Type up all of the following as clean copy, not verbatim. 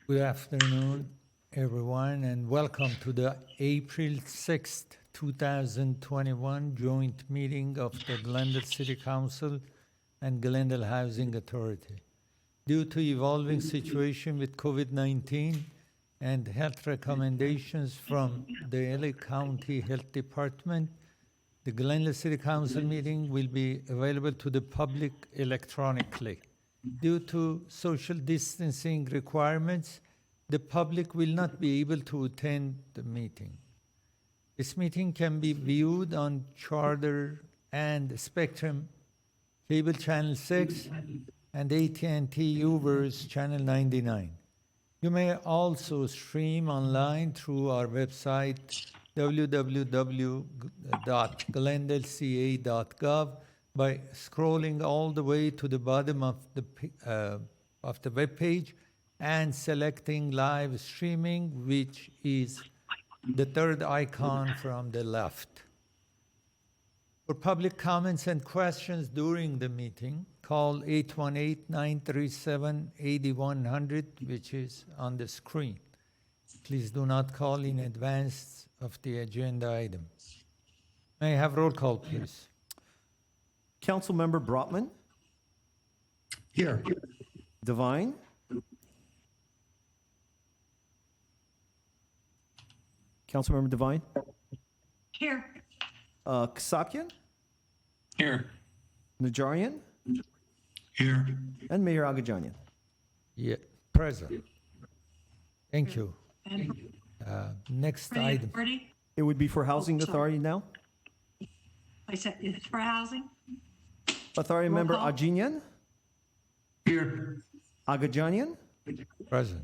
Good afternoon, everyone, and welcome to the April 6th, 2021 joint meeting of the Glendale City Council and Glendale Housing Authority. Due to evolving situation with COVID-19 and health recommendations from the LA County Health Department, the Glendale City Council meeting will be available to the public electronically. Due to social distancing requirements, the public will not be able to attend the meeting. This meeting can be viewed on Charter and Spectrum Cable Channel 6 and AT&T Uverse Channel 99. You may also stream online through our website, www.glendaleca.gov, by scrolling all the way to the bottom of the web page and selecting live streaming, which is the third icon from the left. For public comments and questions during the meeting, call 818-937-8100, which is on the screen. Please do not call in advance of the agenda item. May I have roll call, please? Councilmember Brotman, Here. Devine, Councilmember Devine, Here. Kasakian, Here. Najarian, Here. and Mayor Agajanian. Yeah, present. Thank you. And Next Ready? item. Ready? It would be for Housing sorry. Authority now. I said it's for housing. Authority Roll member call. Ajinian, Here. Agajanian, Present.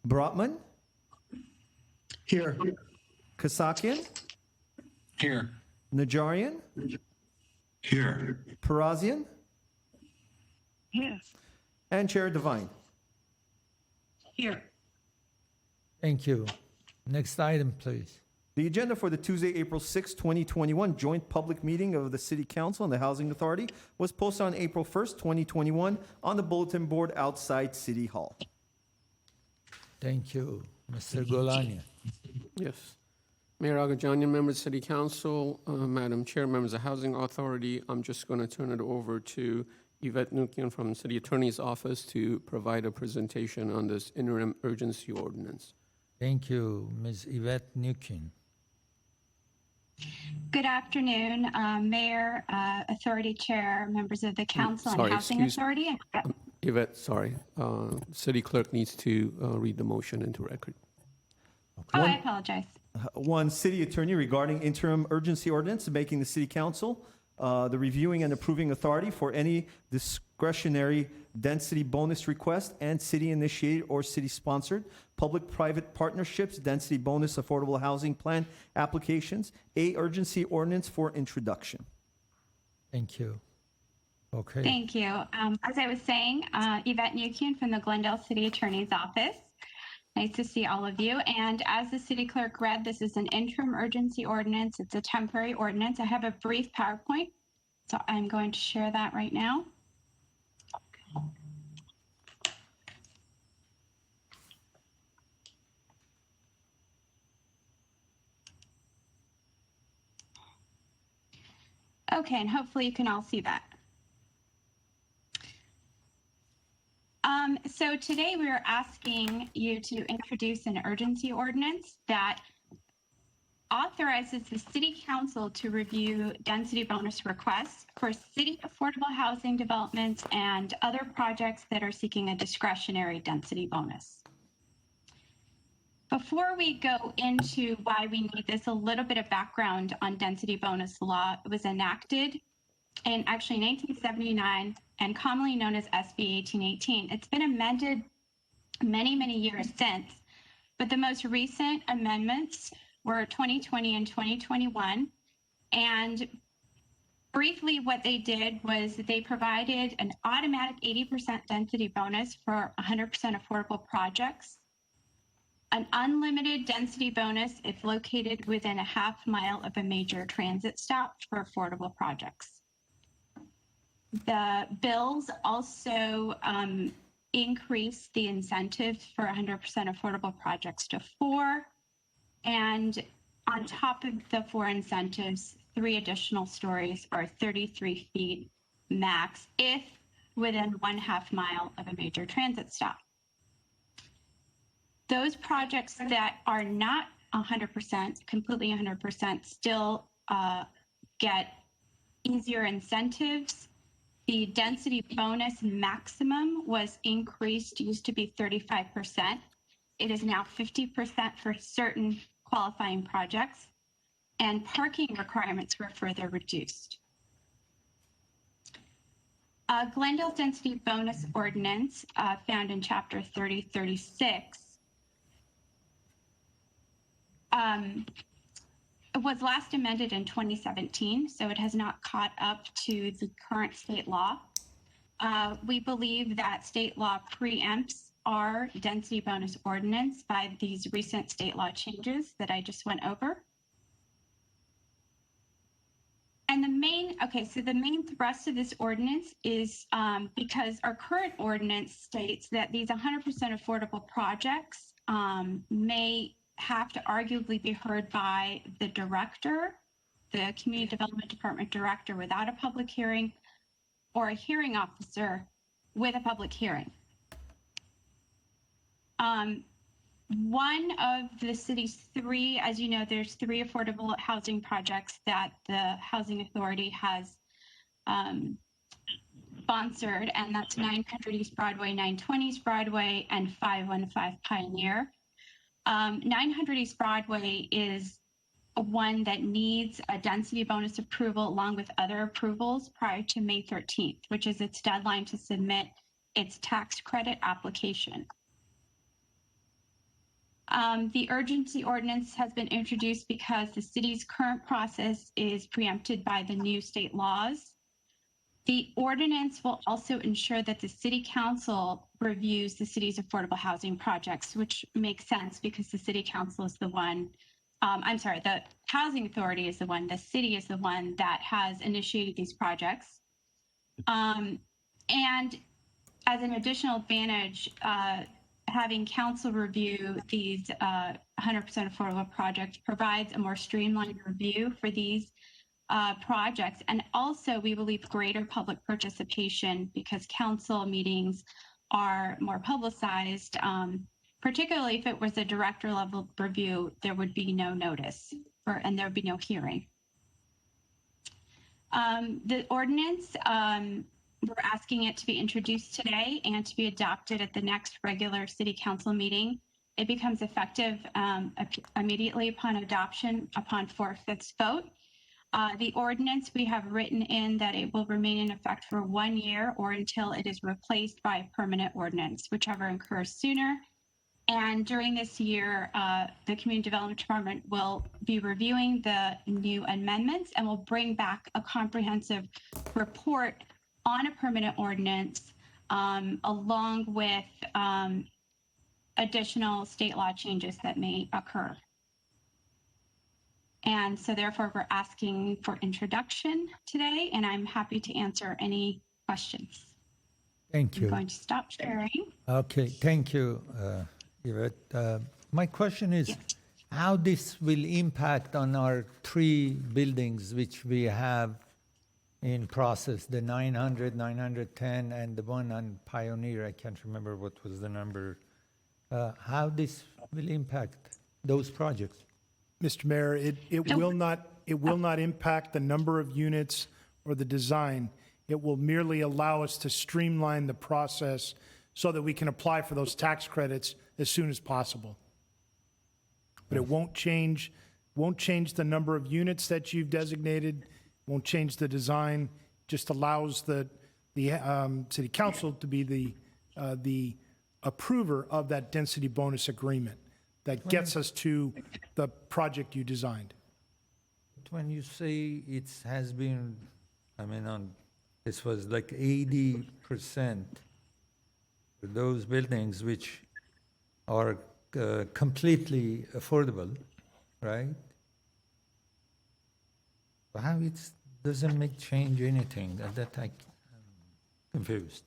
Brotman, Here. Kasakian, Here. Najarian, Here. Parazian, Yes. and Chair Devine. Here. Thank you. Next item, please. The agenda for the Tuesday, April 6, 2021 joint public meeting of the City Council and the Housing Authority was posted on April 1st, 2021 on the bulletin board outside City Hall. Thank you. Mr. Golania. Yes. Mayor Agajanian, members of City Council, Madam Chair, members of Housing Authority, I'm just going to turn it over to Yvette Nukian from the City Attorney's Office to provide a presentation on this interim urgency ordinance. Thank you, Ms. Yvette Nukin. Good afternoon, Mayor, Authority Chair, members of the Council sorry, and Housing excuse- Authority. Yvette, sorry, City Clerk needs to read the motion into record. Oh, I apologize. One, City Attorney regarding interim urgency ordinance, making the City Council the reviewing and approving authority for any discretionary density bonus request and city-initiated or city-sponsored public-private partnerships, density bonus affordable housing plan applications, a urgency ordinance for introduction. Thank you. Okay. Thank you. As I was saying, Yvette Nukian from the Glendale City Attorney's Office. Nice to see all of you. And as the city clerk read, this is an interim urgency ordinance. It's a temporary ordinance. I have a brief PowerPoint, so I'm going to share that right now. Okay, and hopefully you can all see that. So today we are asking you to introduce an urgency ordinance that authorizes the City Council to review density bonus requests for city affordable housing developments and other projects that are seeking a discretionary density bonus. Before we go into why we need this, a little bit of background on density bonus law. It was enacted in actually 1979 and commonly known as SB 1818. It's been amended many, many years since, but the most recent amendments were 2020 and 2021. And briefly what they did was they provided an automatic 80% density bonus for 100% affordable projects, an unlimited density bonus if located within a half mile of a major transit stop for affordable projects. The bills also increased the incentives for 100% affordable projects to 4. And on top of the 4 incentives, 3 additional stories or 33 feet max if within 1/2 mile of a major transit stop. Those projects that are not 100%, completely 100%, still get easier incentives. The density bonus maximum was increased, used to be 35%. It is now 50% for certain qualifying projects, and parking requirements were further reduced. Glendale Density Bonus Ordinance, found in Chapter 3036, was last amended in 2017, so it has not caught up to the current state law. We believe that state law preempts our density bonus ordinance by these recent state law changes that I just went over. And the main thrust of this ordinance is because our current ordinance states that these 100% affordable projects may have to arguably be heard by the director, the Community Development Department director without a public hearing, or a hearing officer with a public hearing. One of the city's 3, as you know, there's 3 affordable housing projects that the Housing Authority has sponsored, and that's 900 East Broadway, 920 East Broadway, and 515 Pioneer. 900 East Broadway is one that needs a density bonus approval along with other approvals prior to May 13th, which is its deadline to submit its tax credit application. The urgency ordinance has been introduced because the city's current process is preempted by the new state laws. The ordinance will also ensure that the city council reviews the city's affordable housing projects, which makes sense because the city council is the one, the housing authority is the one, the city is the one that has initiated these projects. And as an additional advantage, having council review these 100% affordable projects provides a more streamlined review for these projects. And also, we believe greater public participation because council meetings are more publicized. Particularly if it was a director level review, there would be no notice and there would be no hearing. The ordinance, we're asking it to be introduced today and to be adopted at the next regular city council meeting. It becomes effective immediately upon adoption, upon 4/5 vote. The ordinance, we have written in that it will remain in effect for 1 year or until it is replaced by a permanent ordinance, whichever occurs sooner. And during this year, the Community Development Department will be reviewing the new amendments and will bring back a comprehensive report on a permanent ordinance, along with additional state law changes that may occur. And so therefore, we're asking for introduction today, and I'm happy to answer any questions. Thank I'm you. going to stop sharing. Okay, thank you, Yvette. My question is, Yes. how this will impact on our 3 buildings which we have in process, the 900, 910, and the one on Pioneer. I can't remember what was the number. How this will impact those projects? Mr. Mayor, it will not impact the number of units or the design. It will merely allow us to streamline the process so that we can apply for those tax credits as soon as possible. But it won't change the number of units that you've designated, won't change the design, just allows the city council to be the approver of that density bonus agreement that gets us to the project you designed. When you say it has been, this was like 80% for those buildings which are completely affordable, right? How it doesn't change anything? That I'm confused.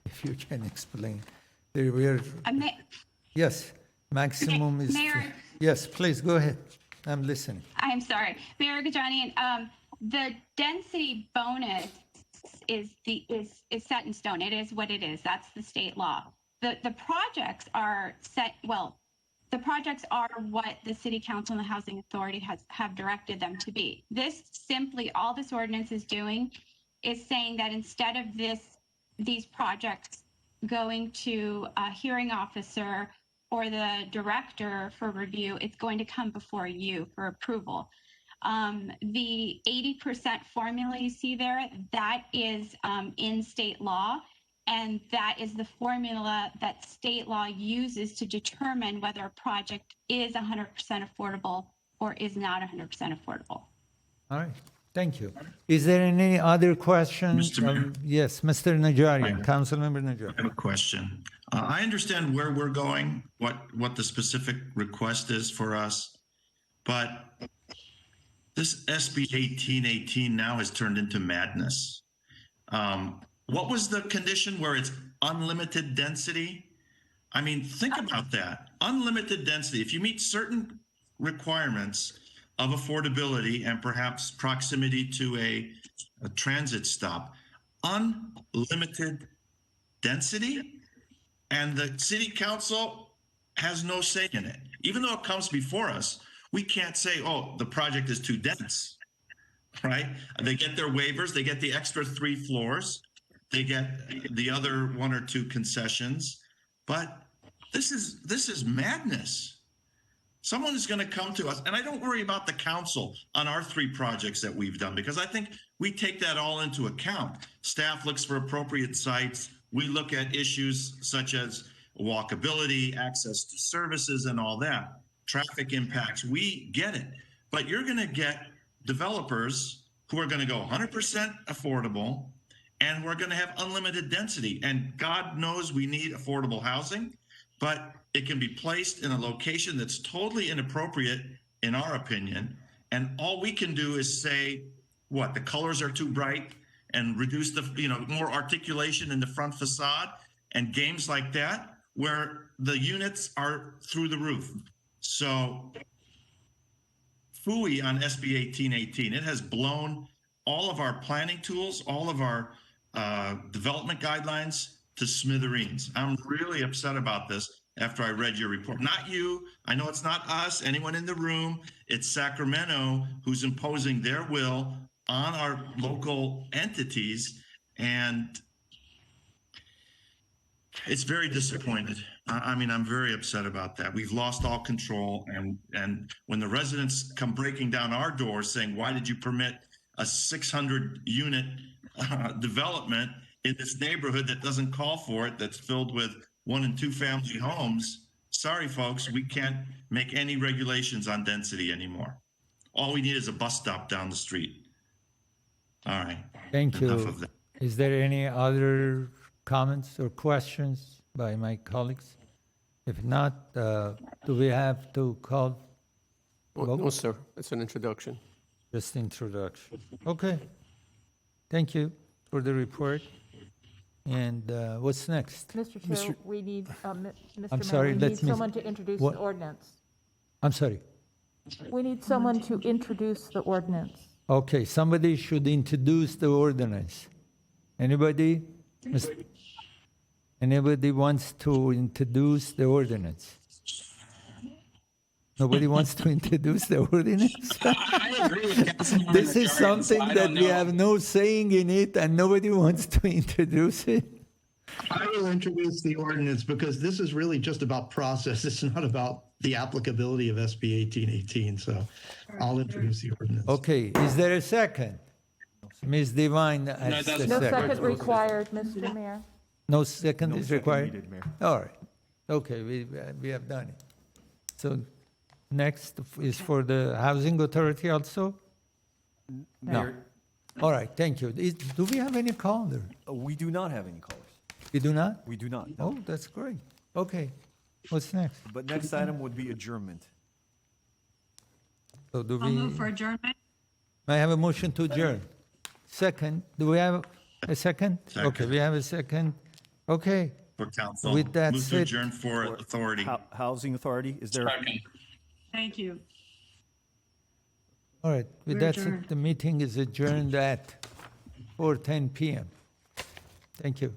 If you can explain. There were, Ma- yes, maximum is, Mayor- yes, please, go ahead. I'm listening. I'm sorry, Mayor Gajanian, the density bonus is set in stone. It is what it is. That's the state law. The projects are set, well, the projects are what the city council and the housing authority have directed them to be. This simply, all this ordinance is doing is saying that instead of these projects going to a hearing officer or the director for review, it's going to come before you for approval. The 80% formula you see there, that is in state law, and that is the formula that state law uses to determine whether a project is 100% affordable or is not 100% affordable. All right, thank you. Is there any other questions? Mr. Mayor? Yes, Mr. Najarian, Hi. Councilmember I Najarian. have a question. I understand where we're going, what the specific request is for us, but this SB 1818 now has turned into madness. What was the condition where it's unlimited density? I mean, think about that. Unlimited density. If you meet certain requirements of affordability and perhaps proximity to a transit stop, unlimited density, and the city council has no say in it. Even though it comes before us, we can't say, oh, the project is too dense, right? They get their waivers, they get the extra 3 floors, they get the other 1 or 2 concessions, but this is madness. Someone is going to come to us, and I don't worry about the council on our 3 projects that we've done, because I think we take that all into account. Staff looks for appropriate sites. We look at issues such as walkability, access to services, and all that. Traffic impacts, we get it. But you're going to get developers who are going to go 100% affordable, and we're going to have unlimited density. And God knows we need affordable housing, but it can be placed in a location that's totally inappropriate, in our opinion. And all we can do is say, what, the colors are too bright, and reduce the, more articulation in the front facade, and games like that, where the units are through the roof. So, phooey on SB 1818. It has blown all of our planning tools, all of our development guidelines to smithereens. I'm really upset about this after I read your report. Not you. I know it's not us, anyone in the room. It's Sacramento who's imposing their will on our local entities, and it's very disappointed. I mean, I'm very upset about that. We've lost all control, and when the residents come breaking down our doors saying, why did you permit a 600-unit development in this neighborhood that doesn't call for it, that's filled with 1- and 2-family homes? Sorry, folks, we can't make any regulations on density anymore. All we need is a bus stop down the street. All right. Thank Enough you. of that. Is there any other comments or questions by my colleagues? If not, do we have to call? Well, no, sir. It's an introduction. Just introduction. Okay. Thank you for the report. And what's next? Mr. Chair, we need, Mr. I'm Mayor, sorry, we let need me- someone to introduce what? the ordinance. I'm sorry. We need someone to introduce the ordinance. Okay, somebody should introduce the ordinance. Anybody? Anybody wants to introduce the ordinance? Nobody wants to introduce the ordinance? I agree with Councilmember This is Najarian, so something I that don't we know. have no saying in it, and nobody wants to introduce it. I will introduce the ordinance because this is really just about process. It's not about the applicability of SB 1818. So I'll introduce the ordinance. Okay, is there a second? Ms. Devine has that's the No second. second required, Mr. Mayor. No second is required? needed, Mayor. All right. Okay, we have done it. So next is for the Housing Authority also? No. All right, thank you. Do we have any caller? We do not have any callers. We do not? We do not. no. Oh, that's great. Okay, what's next? But next item would be adjournment. So do I'll we, move for adjournment. may I have a motion to adjourn? Second, do we have a second? Second. Okay, we have a second. Okay, for council. With that Move to said- adjourn for authority. Housing Authority, is there? Second. Thank you. All right, with We're that said, adjourned. the meeting is adjourned at 4:10 PM. Thank you.